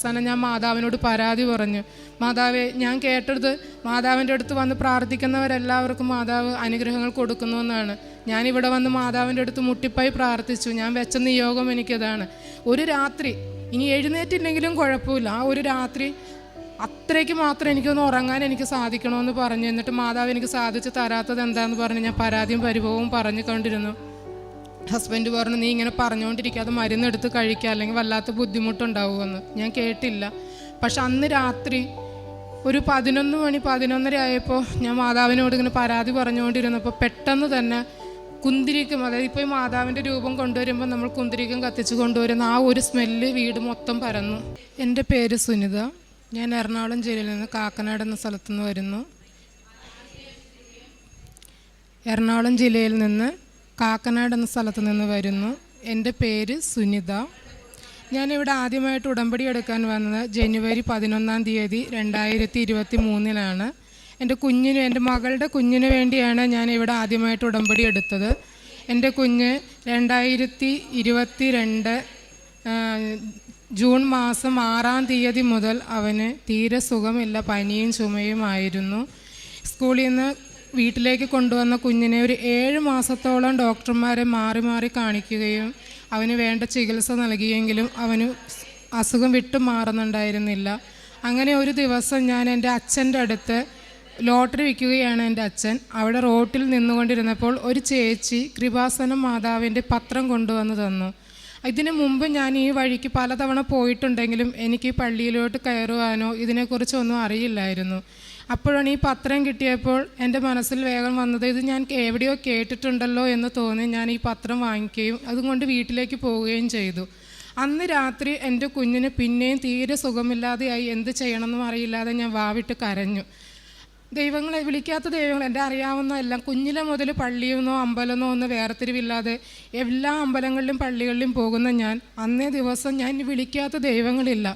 അവസാനം ഞാൻ മാതാവിനോട് പരാതി പറഞ്ഞു. മാതാവേ, ഞാൻ കേട്ടത് മാതാവിൻ്റെ അടുത്ത് വന്ന് പ്രാർത്ഥിക്കുന്നവരെല്ലാവർക്കും മാതാവ് അനുഗ്രഹങ്ങൾ കൊടുക്കുന്നുവെന്നാണ്. ഞാനിവിടെ വന്ന് മാതാവിൻ്റെ അടുത്ത് മുട്ടിപ്പായി പ്രാർത്ഥിച്ചു. ഞാൻ വെച്ച നിയോഗം എനിക്കതാണ്. ഒരു രാത്രി ഇനി എഴുന്നേറ്റില്ലെങ്കിലും കുഴപ്പമില്ല, ആ ഒരു രാത്രി അത്രയ്ക്ക് മാത്രം എനിക്കൊന്ന് ഉറങ്ങാൻ എനിക്ക് സാധിക്കണമെന്ന് പറഞ്ഞു. എന്നിട്ട് മാതാവ് എനിക്ക് സാധിച്ച് തരാത്തത് എന്താണെന്ന് പറഞ്ഞ് ഞാൻ പരാതിയും പരിഭവവും പറഞ്ഞു കൊണ്ടിരുന്നു. ഹസ്ബൻഡ് പറഞ്ഞു, നീ ഇങ്ങനെ പറഞ്ഞുകൊണ്ടിരിക്കാതെ മരുന്നെടുത്ത് കഴിക്കുക, അല്ലെങ്കിൽ വല്ലാത്ത ബുദ്ധിമുട്ടുണ്ടാവുമെന്ന്. ഞാൻ കേട്ടില്ല. പക്ഷെ അന്ന് രാത്രി ഒരു 11 മണി 11:30 ആയപ്പോൾ ഞാൻ മാതാവിനോട് ഇങ്ങനെ പരാതി പറഞ്ഞുകൊണ്ടിരുന്നപ്പോൾ പെട്ടെന്ന് തന്നെ കുന്തിരിക്കം, അതായത് ഇപ്പോൾ ഈ മാതാവിൻ്റെ രൂപം കൊണ്ടുവരുമ്പോൾ നമ്മൾ കുന്തിരിക്കം കത്തിച്ച് കൊണ്ടുവരുന്ന ആ ഒരു സ്മെല്ല് വീട് മൊത്തം പരന്നു. എൻ്റെ പേര് സുനിത. ഞാൻ എറണാകുളം ജില്ലയിൽ നിന്ന് കാക്കനാട് എന്ന സ്ഥലത്തു നിന്ന് വരുന്നു. എറണാകുളം ജില്ലയിൽ നിന്ന് കാക്കനാട് എന്ന സ്ഥലത്ത് നിന്ന് വരുന്നു. എൻ്റെ പേര് സുനിത. ഞാനിവിടെ ആദ്യമായിട്ട് ഉടമ്പടി എടുക്കാൻ വന്നത് ജനുവരി 11 2023 എൻ്റെ മകളുടെ കുഞ്ഞിന് വേണ്ടിയാണ് ഞാൻ ഇവിടെ ആദ്യമായിട്ട് ഉടമ്പടി എടുത്തത്. എൻ്റെ കുഞ്ഞ് 2022 ജൂൺ മാസം 6 മുതൽ അവന് തീരെ സുഖമില്ല, പനിയും ചുമയുമായിരുന്നു. സ്കൂളിൽ നിന്ന് വീട്ടിലേക്ക് കൊണ്ടുവന്ന കുഞ്ഞിനെ ഒരു 7 മാസത്തോളം ഡോക്ടർമാരെ മാറി മാറി കാണിക്കുകയും അവന് വേണ്ട ചികിത്സ നൽകിയെങ്കിലും അവന് അസുഖം വിട്ടു മാറുന്നുണ്ടായിരുന്നില്ല. അങ്ങനെ ഒരു ദിവസം ഞാൻ എൻ്റെ അച്ഛൻ്റെ അടുത്ത് ലോട്ടറി വിൽക്കുകയാണ്. എൻ്റെ അച്ഛൻ അവിടെ റോട്ടിൽ നിന്നുകൊണ്ടിരുന്നപ്പോൾ ഒരു ചേച്ചി കൃപാസനം മാതാവിൻ്റെ പത്രം കൊണ്ടുവന്ന് തന്നു. ഇതിനു മുമ്പ് ഞാൻ ഈ വഴിക്ക് പലതവണ പോയിട്ടുണ്ടെങ്കിലും എനിക്ക് പള്ളിയിലോട്ട് കയറുവാനോ ഇതിനെക്കുറിച്ചൊന്നും അറിയില്ലായിരുന്നു. അപ്പോഴാണ് ഈ പത്രം കിട്ടിയപ്പോൾ എൻ്റെ മനസ്സിൽ വേഗം വന്നത്, ഇത് ഞാൻ എവിടെയോ കേട്ടിട്ടുണ്ടല്ലോ എന്ന് തോന്നി ഞാൻ ഈ പത്രം വാങ്ങിക്കുകയും അതുകൊണ്ട് വീട്ടിലേക്ക് പോവുകയും ചെയ്തു. അന്ന് രാത്രി എൻ്റെ കുഞ്ഞിന് പിന്നെയും തീരെ സുഖമില്ലാതെയായി. എന്ത് ചെയ്യണമെന്നും അറിയില്ലാതെ ഞാൻ വാവിട്ട് കരഞ്ഞു. ദൈവങ്ങളെ വിളിക്കാത്ത ദൈവങ്ങൾ, എൻ്റെ അറിയാവുന്ന എല്ലാം കുഞ്ഞിലെ മുതൽ പള്ളിയെന്നോ അമ്പലമെന്നോ ഒന്ന് വേർതിരിവില്ലാതെ എല്ലാ അമ്പലങ്ങളിലും പള്ളികളിലും പോകുന്ന ഞാൻ അന്നേ ദിവസം ഞാൻ വിളിക്കാത്ത ദൈവങ്ങളില്ല.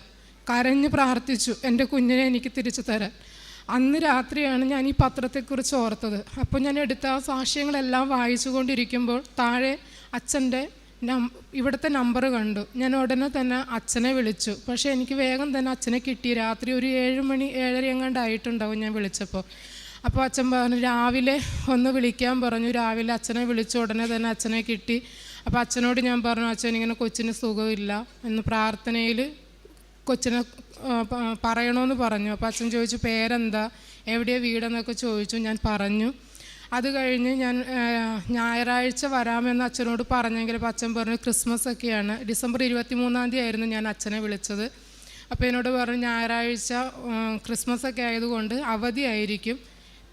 കരഞ്ഞ് പ്രാർത്ഥിച്ചു എൻ്റെ കുഞ്ഞിനെ എനിക്ക് തിരിച്ചു തരാൻ. അന്ന് രാത്രിയാണ് ഞാൻ ഈ പത്രത്തെക്കുറിച്ച് ഓർത്തത്. അപ്പോൾ ഞാൻ എടുത്ത ആ സാക്ഷ്യങ്ങളെല്ലാം വായിച്ചു കൊണ്ടിരിക്കുമ്പോൾ താഴെ അച്ഛൻ്റെ ഇവിടുത്തെ നമ്പർ കണ്ടു. ഞാൻ ഉടനെ തന്നെ അച്ഛനെ വിളിച്ചു. പക്ഷേ എനിക്ക് വേഗം തന്നെ അച്ഛനെ കിട്ടി. രാത്രി ഒരു 7 മണി 7:30 എങ്ങാണ്ടായിട്ടുണ്ടാവും ഞാൻ വിളിച്ചപ്പോൾ. അപ്പോൾ അച്ഛൻ പറഞ്ഞു രാവിലെ ഒന്ന് വിളിക്കാൻ പറഞ്ഞു. രാവിലെ അച്ഛനെ വിളിച്ചു. ഉടനെ തന്നെ അച്ഛനെ കിട്ടി. അപ്പോൾ അച്ഛനോട് ഞാൻ പറഞ്ഞു, അച്ഛൻ ഇങ്ങനെ കൊച്ചിന് സുഖമില്ല എന്ന് പ്രാർത്ഥനയിൽ കൊച്ചിനെ പറയണമെന്ന് പറഞ്ഞു. അപ്പോൾ അച്ഛൻ ചോദിച്ചു പേരെന്താ, എവിടെയാണ് വീടെന്നൊക്കെ ചോദിച്ചു. ഞാൻ പറഞ്ഞു. അത് കഴിഞ്ഞ് ഞാൻ ഞായറാഴ്ച വരാമെന്ന് അച്ഛനോട് പറഞ്ഞെങ്കിൽ അപ്പോൾ അച്ഛൻ പറഞ്ഞു ക്രിസ്മസ് ഒക്കെയാണ്. ഡിസംബർ 23 ആയിരുന്നു ഞാൻ അച്ഛനെ വിളിച്ചത്. അപ്പോൾ എന്നോട് പറഞ്ഞു ഞായറാഴ്ച ക്രിസ്മസ് ഒക്കെ ആയതുകൊണ്ട് അവധിയായിരിക്കും,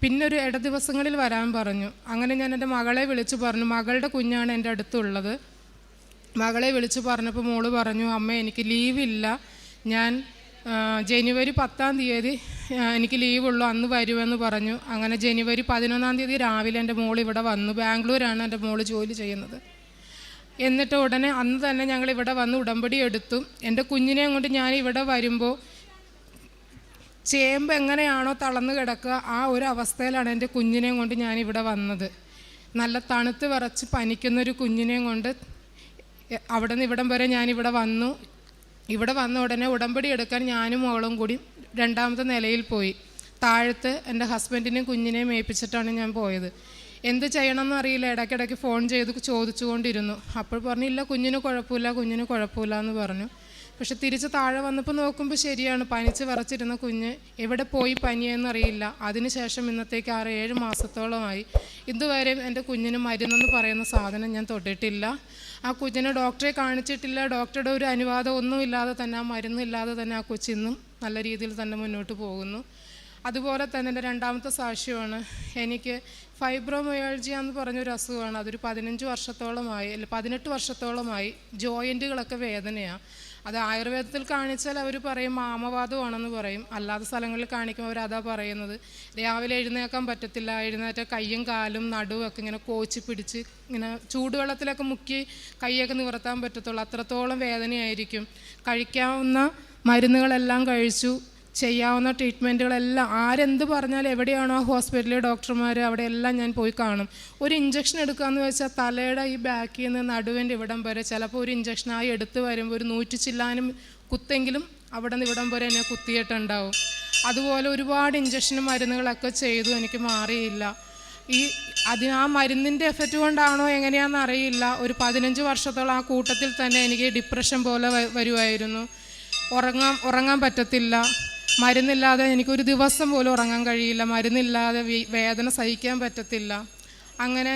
പിന്നെ ഒരു ഇട ദിവസങ്ങളിൽ വരാൻ പറഞ്ഞു. അങ്ങനെ ഞാൻ എൻ്റെ മകളെ വിളിച്ച് പറഞ്ഞു. മകളുടെ കുഞ്ഞാണ് എൻ്റെ അടുത്തുള്ളത്. മകളെ വിളിച്ച് പറഞ്ഞപ്പോൾ മോള് പറഞ്ഞു, അമ്മ എനിക്ക് ലീവില്ല, ഞാൻ ജനുവരി 10 എനിക്ക് ലീവുള്ളൂ, അന്ന് വരുമെന്ന് പറഞ്ഞു. അങ്ങനെ ജനുവരി 11 രാവിലെ എൻ്റെ മോൾ ഇവിടെ വന്നു. ബാംഗ്ലൂരാണ് എൻ്റെ മോൾ ജോലി ചെയ്യുന്നത്. എന്നിട്ട് ഉടനെ അന്ന് തന്നെ ഞങ്ങൾ ഇവിടെ വന്ന് ഉടമ്പടി എടുത്തു. എൻ്റെ കുഞ്ഞിനെ കൊണ്ട് ഞാൻ ഇവിടെ വരുമ്പോൾ ചേമ്പ് എങ്ങനെയാണോ തളർന്ന് കിടക്കുക ആ ഒരു അവസ്ഥയിലാണ് എൻ്റെ കുഞ്ഞിനെയും കൊണ്ട് ഞാനിവിടെ വന്നത്. നല്ല തണുത്ത് വിറച്ച് പനിക്കുന്നൊരു കുഞ്ഞിനെയും കൊണ്ട് അവിടെ നിന്ന് ഇവിടം വരെ ഞാനിവിടെ വന്നു. ഇവിടെ വന്ന ഉടനെ ഉടമ്പടി എടുക്കാൻ ഞാനും മോളും കൂടി 2ാമത്തെ നിലയിൽ പോയി. താഴത്ത് എൻ്റെ ഹസ്ബൻഡിനെയും കുഞ്ഞിനെയും ഏൽപ്പിച്ചിട്ടാണ് ഞാൻ പോയത്. എന്ത് ചെയ്യണമെന്ന് അറിയില്ല. ഇടയ്ക്കിടയ്ക്ക് ഫോൺ ചെയ്ത് ചോദിച്ചുകൊണ്ടിരുന്നു. അപ്പോൾ പറഞ്ഞില്ല കുഞ്ഞിന് കുഴപ്പമില്ല എന്ന് പറഞ്ഞു. പക്ഷെ തിരിച്ച് താഴെ വന്നപ്പോൾ നോക്കുമ്പോൾ ശരിയാണ്, പനിച്ച് വിറച്ചിരുന്ന കുഞ്ഞ് എവിടെ പോയി പനിയെന്നറിയില്ല. അതിനുശേഷം ഇന്നത്തേക്ക് 6-7 മാസത്തോളമായി. ഇതുവരെയും എൻ്റെ കുഞ്ഞിന് മരുന്നെന്ന് പറയുന്ന സാധനം ഞാൻ തൊട്ടിട്ടില്ല. ആ കുഞ്ഞിനെ ഡോക്ടറെ കാണിച്ചിട്ടില്ല. ഡോക്ടറുടെ ഒരു അനുവാദം ഒന്നുമില്ലാതെ തന്നെ, ആ മരുന്നില്ലാതെ തന്നെ ആ കൊച്ചിന്നും നല്ല രീതിയിൽ തന്നെ മുന്നോട്ട് പോകുന്നു. അതുപോലെ തന്നെ എൻ്റെ 2ാമത്തെ സാക്ഷ്യമാണ്. എനിക്ക് ഫൈബ്രോമയാൾജിയ എന്ന് പറഞ്ഞൊരു അസുഖമാണ്. അതൊരു 18 വർഷത്തോളമായി ജോയിൻറ്റുകളൊക്കെ വേദനയാണ്. അത് ആയുർവേദത്തിൽ കാണിച്ചാൽ അവർ പറയും ആമവാദമാണെന്ന് പറയും. അല്ലാത്ത സ്ഥലങ്ങളിൽ കാണിക്കുമ്പോൾ അവർ അതാ പറയുന്നത്. രാവിലെ എഴുന്നേക്കാൻ പറ്റത്തില്ല, എഴുന്നേറ്റ കയ്യും കാലും നടുവും ഒക്കെ ഇങ്ങനെ കോച്ചി പിടിച്ച് ഇങ്ങനെ ചൂടുവെള്ളത്തിലൊക്കെ മുക്കി കൈയൊക്കെ നിവർത്താൻ പറ്റത്തുള്ളൂ, അത്രത്തോളം വേദനയായിരിക്കും. കഴിക്കാവുന്ന മരുന്നുകളെല്ലാം കഴിച്ചു, ചെയ്യാവുന്ന ട്രീറ്റ്മെൻറ്റുകളെല്ലാം ആരെന്ത് പറഞ്ഞാൽ എവിടെയാണോ ഹോസ്പിറ്റലിലെ ഡോക്ടർമാർ അവിടെയെല്ലാം ഞാൻ പോയി കാണും. ഒരു ഇഞ്ചക്ഷൻ എടുക്കുകയെന്ന് വെച്ചാൽ തലയുടെ ഈ ബാക്കിൽ നിന്ന് നടുവിൻ്റെ ഇവിടം വരെ ചിലപ്പോൾ ഒരു ഇഞ്ചക്ഷനായി എടുത്ത് വരുമ്പോൾ ഒരു 100 ചില്ലാനും കുത്തെങ്കിലും അവിടെ നിന്ന് ഇവിടം വരെ എന്നെ കുത്തിയിട്ടുണ്ടാവും. അതുപോലെ ഒരുപാട് ഇഞ്ചക്ഷനും മരുന്നുകളൊക്കെ ചെയ്തു, എനിക്ക് മാറിയില്ല. ആ മരുന്നിൻ്റെ എഫക്റ്റ് കൊണ്ടാണോ എങ്ങനെയാണെന്ന് അറിയില്ല, ഒരു 15 വർഷത്തോളം ആ കൂട്ടത്തിൽ തന്നെ എനിക്ക് ഡിപ്രഷൻ പോലെ വരുമായിരുന്നു. ഉറങ്ങാൻ പറ്റത്തില്ല. മരുന്നില്ലാതെ എനിക്കൊരു ദിവസം പോലും ഉറങ്ങാൻ കഴിയില്ല. മരുന്നില്ലാതെ വേദന സഹിക്കാൻ പറ്റത്തില്ല. അങ്ങനെ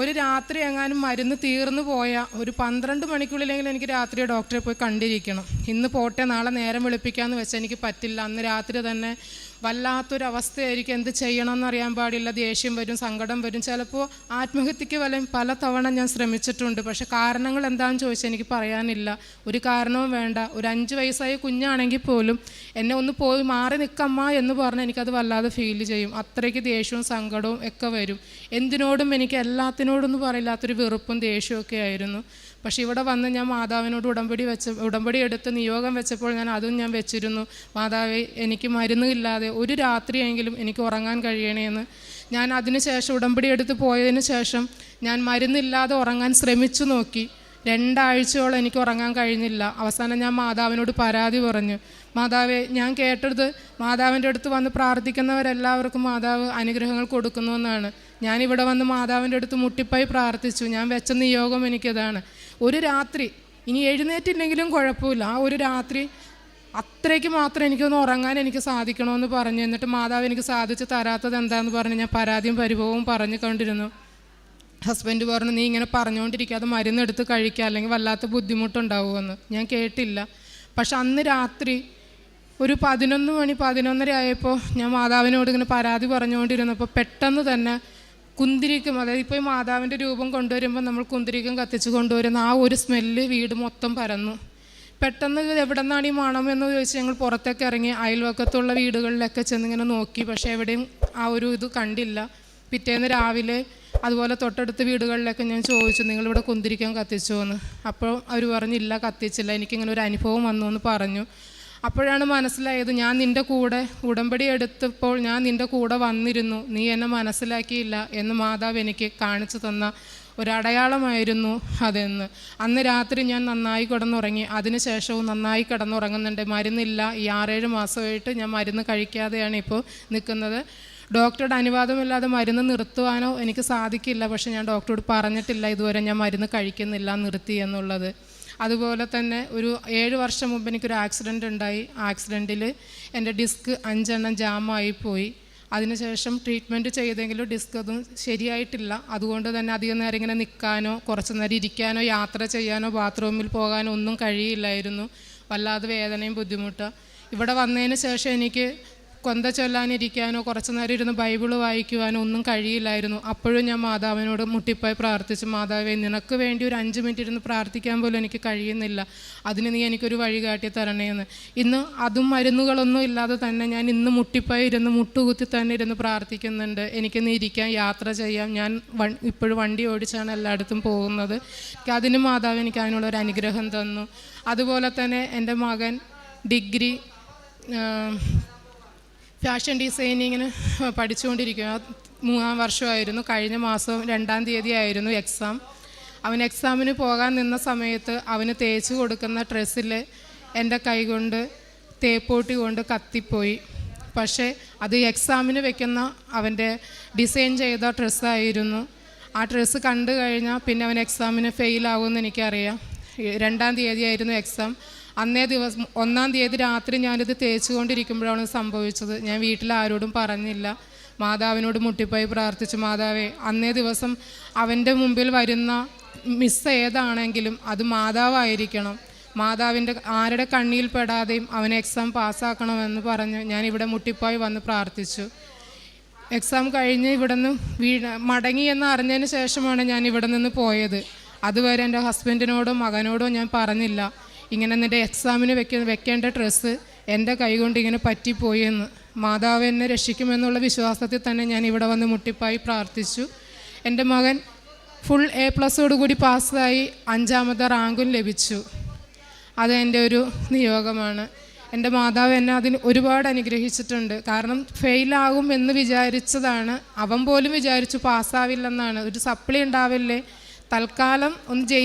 ഒരു രാത്രി എങ്ങാനും മരുന്ന് തീർന്നു പോയാൽ ഒരു 12 മണിക്കുള്ളിലെങ്കിലും എനിക്ക് രാത്രി ഡോക്ടറെ പോയി കണ്ടിരിക്കണം. ഇന്ന് പോട്ടെ നാളെ നേരം വെളുപ്പിക്കാമെന്ന് വെച്ചാൽ എനിക്ക് പറ്റില്ല. അന്ന് രാത്രി തന്നെ വല്ലാത്തൊരവസ്ഥയായിരിക്കും. എന്ത് ചെയ്യണമെന്ന് അറിയാൻ പാടില്ല. ദേഷ്യം വരും, സങ്കടം വരും. ചിലപ്പോൾ ആത്മഹത്യക്ക് പല തവണ ഞാൻ ശ്രമിച്ചിട്ടുണ്ട്. പക്ഷെ കാരണങ്ങൾ എന്താണെന്ന് ചോദിച്ചാൽ എനിക്ക് പറയാനില്ല. ഒരു കാരണവും വേണ്ട. ഒരു 5 വയസ്സായ കുഞ്ഞാണെങ്കിൽ പോലും എന്നെ ഒന്ന് പോയി മാറി നിൽക്കമ്മ എന്ന് പറഞ്ഞാൽ എനിക്കത് വല്ലാതെ ഫീൽ ചെയ്യും. അത്രയ്ക്ക് ദേഷ്യവും സങ്കടവും ഒക്കെ വരും. എന്തിനോടും എനിക്ക് എല്ലാത്തിനോടൊന്നും പറയില്ലാത്തൊരു വെറുപ്പും ദേഷ്യവും ഒക്കെ ആയിരുന്നു. പക്ഷെ ഇവിടെ വന്ന് ഞാൻ മാതാവിനോട് ഉടമ്പടി എടുത്ത് നിയോഗം വെച്ചപ്പോൾ അതും ഞാൻ വെച്ചിരുന്നു. മാതാവേ, എനിക്ക് മരുന്നില്ലാതെ ഒരു രാത്രിയെങ്കിലും എനിക്ക് ഉറങ്ങാൻ കഴിയണേന്ന്. ഞാൻ അതിനുശേഷം ഉടമ്പടി എടുത്ത് പോയതിന് ശേഷം ഞാൻ മരുന്നില്ലാതെ ഉറങ്ങാൻ ശ്രമിച്ചു നോക്കി. 2 ആഴ്ചയോളം എനിക്ക് ഉറങ്ങാൻ കഴിഞ്ഞില്ല. അവസാനം ഞാൻ മാതാവിനോട് പരാതി പറഞ്ഞു. മാതാവേ, ഞാൻ കേട്ടത് മാതാവിൻ്റെ അടുത്ത് വന്ന് പ്രാർത്ഥിക്കുന്നവരെല്ലാവർക്കും മാതാവ് അനുഗ്രഹങ്ങൾ കൊടുക്കുന്നുവെന്നാണ്. ഞാനിവിടെ വന്ന് മാതാവിൻ്റെ അടുത്ത് മുട്ടിപ്പായി പ്രാർത്ഥിച്ചു. ഞാൻ വെച്ച നിയോഗം എനിക്കതാണ്. ഒരു രാത്രി ഇനി എഴുന്നേറ്റില്ലെങ്കിലും കുഴപ്പമില്ല, ആ ഒരു രാത്രി അത്രയ്ക്ക് മാത്രം എനിക്കൊന്ന് ഉറങ്ങാൻ എനിക്ക് സാധിക്കണമെന്ന് പറഞ്ഞു. എന്നിട്ട് മാതാവ് എനിക്ക് സാധിച്ച് തരാത്തത് എന്താണെന്ന് പറഞ്ഞ് ഞാൻ പരാതിയും പരിഭവവും പറഞ്ഞു കൊണ്ടിരുന്നു. ഹസ്ബൻഡ് പറഞ്ഞു, നീ ഇങ്ങനെ പറഞ്ഞുകൊണ്ടിരിക്കാതെ മരുന്നെടുത്ത് കഴിക്കുക, അല്ലെങ്കിൽ വല്ലാത്ത ബുദ്ധിമുട്ടുണ്ടാവുമെന്ന്. ഞാൻ കേട്ടില്ല. പക്ഷെ അന്ന് രാത്രി ഒരു 11 മണി 11:30 ആയപ്പോൾ ഞാൻ മാതാവിനോട് ഇങ്ങനെ പരാതി പറഞ്ഞുകൊണ്ടിരുന്നപ്പോൾ പെട്ടെന്ന് തന്നെ കുന്തിരിക്കും, അതായത് ഇപ്പോൾ ഈ മാതാവിൻ്റെ രൂപം കൊണ്ടുവരുമ്പോൾ നമ്മൾ കുന്തിരിക്കം കത്തിച്ച് കൊണ്ടുവരുന്ന ആ ഒരു സ്മെല്ല് വീട് മൊത്തം പരന്നു. പെട്ടെന്ന് എവിടെ നിന്നാണ് ഈ മണം എന്ന് ചോദിച്ച് ഞങ്ങൾ പുറത്തേക്ക് ഇറങ്ങി അയൽവക്കത്തുള്ള വീടുകളിലൊക്കെ ചെന്നിങ്ങനെ നോക്കി. പക്ഷേ എവിടെയും ആ ഒരു ഇത് കണ്ടില്ല. പിറ്റേന്ന് രാവിലെ അതുപോലെ തൊട്ടടുത്ത വീടുകളിലൊക്കെ ഞാൻ ചോദിച്ചു, നിങ്ങളിവിടെ കുന്തിരിക്കം കത്തിച്ചോ എന്ന്. അപ്പോൾ അവർ പറഞ്ഞില്ല, കത്തിച്ചില്ല. എനിക്കിങ്ങനെ ഒരു അനുഭവം വന്നു എന്ന് പറഞ്ഞു. അപ്പോഴാണ് മനസ്സിലായത്, ഞാൻ നിൻ്റെ കൂടെ ഉടമ്പടി എടുത്തപ്പോൾ ഞാൻ നിൻ്റെ കൂടെ വന്നിരുന്നു, നീ എന്നെ മനസ്സിലാക്കിയില്ല എന്ന് മാതാവ് എനിക്ക് കാണിച്ചു തന്ന ഒരടയാളമായിരുന്നു അതെന്ന്. അന്ന് രാത്രി ഞാൻ നന്നായി കിടന്നുറങ്ങി. അതിനുശേഷവും നന്നായി കിടന്നുറങ്ങുന്നുണ്ട്. മരുന്നില്ല. ഈ 6-7 മാസമായിട്ട് ഞാൻ മരുന്ന് കഴിക്കാതെയാണ് ഇപ്പോൾ നിൽക്കുന്നത്. ഡോക്ടറുടെ അനുവാദമില്ലാതെ മരുന്ന് നിർത്തുവാനോ എനിക്ക് സാധിക്കില്ല. പക്ഷെ ഞാൻ ഡോക്ടറോട് പറഞ്ഞിട്ടില്ല ഇതുവരെ ഞാൻ മരുന്ന് കഴിക്കുന്നില്ല, നിർത്തി എന്നുള്ളത്. അതുപോലെ തന്നെ ഒരു 7 വർഷം മുമ്പ് എനിക്കൊരു ആക്സിഡൻ്റ് ഉണ്ടായി. ആക്സിഡൻറ്റിൽ എൻ്റെ ഡിസ്ക് 5 എണ്ണം ജാമായി പോയി. അതിനുശേഷം ട്രീറ്റ്മെൻറ്റ് ചെയ്തെങ്കിലും ഡിസ്ക് ഒന്നും ശരിയായിട്ടില്ല. അതുകൊണ്ട് തന്നെ അധികം നേരം ഇങ്ങനെ നിൽക്കാനോ കുറച്ച് നേരം ഇരിക്കാനോ യാത്ര ചെയ്യാനോ ബാത്റൂമിൽ പോകാനോ ഒന്നും കഴിയില്ലായിരുന്നു. വല്ലാതെ വേദനയും ബുദ്ധിമുട്ടാണ്. ഇവിടെ വന്നതിന് ശേഷം എനിക്ക് കൊന്ത ചൊല്ലാനിരിക്കാനോ കുറച്ച് നേരം ഇരുന്ന് ബൈബിള് വായിക്കുവാനോ ഒന്നും കഴിയില്ലായിരുന്നു. അപ്പോഴും ഞാൻ മാതാവിനോട് മുട്ടിപ്പായി പ്രാർത്ഥിച്ചു, മാതാവേ, നിനക്ക് വേണ്ടി ഒരു 5 മിനിറ്റ് ഇരുന്ന് പ്രാർത്ഥിക്കാൻ പോലും എനിക്ക് കഴിയുന്നില്ല, അതിന് നീ എനിക്കൊരു വഴി കാട്ടി തരണേന്ന്. ഇന്ന് അതും മരുന്നുകളൊന്നും ഇല്ലാതെ തന്നെ ഞാൻ ഇന്ന് മുട്ടിപ്പായി ഇരുന്ന് മുട്ടുകുത്തി തന്നെ ഇരുന്ന് പ്രാർത്ഥിക്കുന്നുണ്ട്. എനിക്കിന്ന് ഇരിക്കാൻ, യാത്ര ചെയ്യാം. ഞാൻ ഇപ്പോഴും വണ്ടി ഓടിച്ചാണ് എല്ലായിടത്തും പോകുന്നത്. അതിന് മാതാവ് എനിക്ക് അതിനുള്ളൊരു അനുഗ്രഹം തന്നു. അതുപോലെ തന്നെ എൻ്റെ മകൻ ഡിഗ്രി ഫാഷൻ ഡിസൈനിങ്ങിന് പഠിച്ചുകൊണ്ടിരിക്കുക. 3-ാം വർഷമായിരുന്നു. കഴിഞ്ഞ മാസം 2-ാം തീയതി ആയിരുന്നു എക്സാം. അവൻ എക്സാമിന് പോകാൻ നിന്ന സമയത്ത് അവന് തേച്ച് കൊടുക്കുന്ന ഡ്രസ്സിൽ എൻ്റെ കൈകൊണ്ട് തേപ്പോട്ടി കൊണ്ട് കത്തിപ്പോയി. പക്ഷേ അത് എക്സാമിന് വെക്കുന്ന അവൻ്റെ ഡിസൈൻ ചെയ്ത ഡ്രസ്സായിരുന്നു. ആ ഡ്രസ്സ് കണ്ടു കഴിഞ്ഞാൽ പിന്നെ അവൻ എക്സാമിന് ഫെയിലാകുമെന്ന് എനിക്കറിയാം. 2-ാം തീയതി ആയിരുന്നു എക്സാം. അന്നേ ദിവസം 1-ാം തീയതി രാത്രി ഞാനിത് തേച്ചുകൊണ്ടിരിക്കുമ്പോഴാണ് സംഭവിച്ചത്. ഞാൻ വീട്ടിൽ ആരോടും പറഞ്ഞില്ല. മാതാവിനോട് മുട്ടിപ്പോയി പ്രാർത്ഥിച്ചു, മാതാവേ, അന്നേ ദിവസം അവൻ്റെ മുമ്പിൽ വരുന്ന മിസ് ഏതാണെങ്കിലും അത് മാതാവായിരിക്കണം, മാതാവിൻ്റെ ആരുടെ കണ്ണിയിൽ പെടാതെയും അവനെ എക്സാം പാസ്സാക്കണമെന്ന് പറഞ്ഞ് ഞാനിവിടെ മുട്ടിപ്പോയി വന്ന് പ്രാർത്ഥിച്ചു. എക്സാം കഴിഞ്ഞ് ഇവിടെ നിന്ന് മടങ്ങി എന്ന് അറിഞ്ഞതിന് ശേഷമാണ് ഞാൻ ഇവിടെ നിന്ന് പോയത്. അതുവരെ എൻ്റെ ഹസ്ബൻഡിനോടോ മകനോടോ ഞാൻ പറഞ്ഞില്ല, ഇങ്ങനെ നിൻ്റെ എക്സാമിന് വെക്കേണ്ട ഡ്രസ്സ് എൻ്റെ കൈകൊണ്ട് ഇങ്ങനെ പറ്റിപ്പോയി എന്ന്. മാതാവ് എന്നെ രക്ഷിക്കുമെന്നുള്ള വിശ്വാസത്തിൽ തന്നെ ഞാൻ ഇവിടെ വന്ന് മുട്ടിപ്പായി പ്രാർത്ഥിച്ചു. എൻ്റെ മകൻ ഫുൾ A+ഓടുകൂടി പാസ്സായി 5ാമത്തെ റാങ്കും ലഭിച്ചു. അത് എൻ്റെ ഒരു നിയോഗമാണ്. എൻ്റെ മാതാവ് എന്നെ അതിന് ഒരുപാട് അനുഗ്രഹിച്ചിട്ടുണ്ട്. കാരണം ഫെയിലാകും എന്ന് വിചാരിച്ചതാണ്. അവൻ പോലും വിചാരിച്ചു പാസ്സാവില്ലെന്നാണ്. ഒരു സപ്ലി ഉണ്ടാവില്ലേ, തൽക്കാലം ഒന്ന്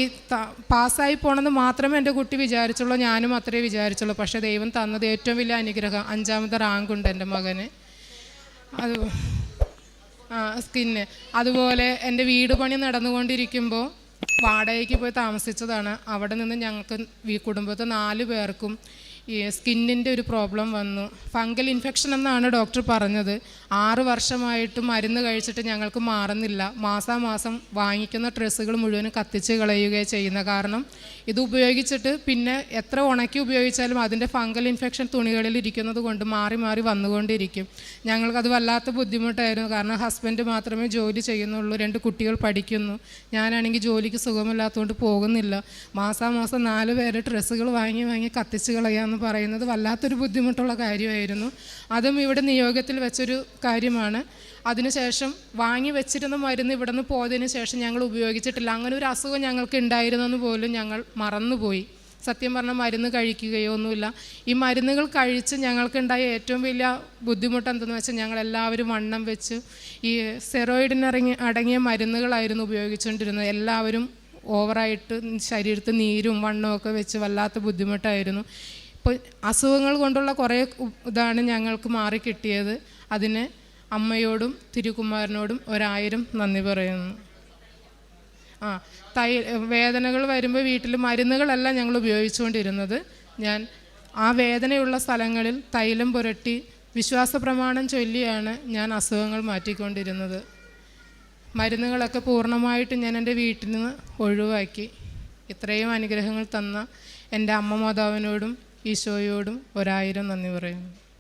പാസ്സായി പോകണമെന്ന് മാത്രമേ എൻ്റെ കുട്ടി വിചാരിച്ചുള്ളൂ, ഞാനും അത്രേ വിചാരിച്ചുള്ളൂ. പക്ഷേ ദൈവം തന്നത് ഏറ്റവും വലിയ അനുഗ്രഹം, 5ാമത്തെ റാങ്കുണ്ട് എൻ്റെ മകന്. അത് സ്കിന്ന്. അതുപോലെ എൻ്റെ വീട് പണി നടന്നുകൊണ്ടിരിക്കുമ്പോൾ വാടകയ്ക്ക് പോയി താമസിച്ചതാണ്. അവിടെ നിന്ന് ഞങ്ങൾക്ക് കുടുംബത്തെ 4 പേർക്കും ഈ സ്കിന്നിൻ്റെ ഒരു പ്രോബ്ലം വന്നു. ഫംഗൽ ഇൻഫെക്ഷൻ എന്നാണ് ഡോക്ടർ പറഞ്ഞത്. 6 വർഷമായിട്ട് മരുന്ന് കഴിച്ചിട്ട് ഞങ്ങൾക്ക് മാറുന്നില്ല. മാസാമാസം വാങ്ങിക്കുന്ന ഡ്രസ്സുകൾ മുഴുവനും കത്തിച്ച് കളയുകയാണ് ചെയ്യുന്നത്. കാരണം ഇത് ഉപയോഗിച്ചിട്ട് പിന്നെ എത്ര ഉണക്കി ഉപയോഗിച്ചാലും അതിൻ്റെ ഫംഗൽ ഇൻഫെക്ഷൻ തുണികളിൽ ഇരിക്കുന്നത് കൊണ്ട് മാറി മാറി വന്നുകൊണ്ടിരിക്കും. ഞങ്ങൾക്കത് വല്ലാത്ത ബുദ്ധിമുട്ടായിരുന്നു. കാരണം ഹസ്ബൻഡ് മാത്രമേ ജോലി ചെയ്യുന്നുള്ളൂ, 2 കുട്ടികൾ പഠിക്കുന്നു. ഞാനാണെങ്കിൽ ജോലിക്ക് സുഖമില്ലാത്തതുകൊണ്ട് പോകുന്നില്ല. മാസാമാസം 4 പേര് ഡ്രസ്സുകൾ വാങ്ങി കത്തിച്ച് കളയാമെന്ന് പറയുന്നത് വല്ലാത്തൊരു ബുദ്ധിമുട്ടുള്ള കാര്യമായിരുന്നു. അതും ഇവിടെ നിയോഗത്തിൽ വെച്ചൊരു കാര്യമാണ്. അതിനുശേഷം വാങ്ങി വെച്ചിരുന്ന മരുന്ന് ഇവിടെ നിന്ന് പോയതിന് ശേഷം ഞങ്ങൾ ഉപയോഗിച്ചിട്ടില്ല. അങ്ങനെ ഒരു അസുഖം ഞങ്ങൾക്ക് ഉണ്ടായിരുന്നെന്ന് പോലും ഞങ്ങൾ മറന്നുപോയി. സത്യം പറഞ്ഞാൽ മരുന്ന് കഴിക്കുകയോ ഒന്നുമില്ല. ഈ മരുന്നുകൾ കഴിച്ച് ഞങ്ങൾക്കുണ്ടായ ഏറ്റവും വലിയ ബുദ്ധിമുട്ട് എന്തെന്ന് വെച്ചാൽ ഞങ്ങളെല്ലാവരും വണ്ണം വെച്ച് ഈ സെറോയിഡിന് അടങ്ങിയ മരുന്നുകളായിരുന്നു ഉപയോഗിച്ചുകൊണ്ടിരുന്നത്. എല്ലാവരും ഓവറായിട്ട് ശരീരത്ത് നീരും വണ്ണമൊക്കെ വെച്ച് വല്ലാത്ത ബുദ്ധിമുട്ടായിരുന്നു. ഇപ്പോൾ അസുഖങ്ങൾ കൊണ്ടുള്ള കുറേ ഇതാണ് ഞങ്ങൾക്ക് മാറിക്കിട്ടിയത്. അതിന് അമ്മയോടും തിരുക്കുമാരനോടും 1000 നന്ദി പറയുന്നു. വേദനകൾ വരുമ്പോൾ വീട്ടിൽ മരുന്നുകളല്ല ഞങ്ങൾ ഉപയോഗിച്ചുകൊണ്ടിരുന്നത്. ഞാൻ ആ വേദനയുള്ള സ്ഥലങ്ങളിൽ തൈലം പുരട്ടി വിശ്വാസ പ്രമാണം ചൊല്ലിയാണ് ഞാൻ അസുഖങ്ങൾ മാറ്റിക്കൊണ്ടിരുന്നത്. മരുന്നുകളൊക്കെ പൂർണ്ണമായിട്ട് ഞാൻ എൻ്റെ വീട്ടിൽ നിന്ന് ഒഴിവാക്കി. ഇത്രയും അനുഗ്രഹങ്ങൾ തന്ന എൻ്റെ അമ്മ മാതാവിനോടും ഈശോയോടും 1000 നന്ദി പറയുന്നു.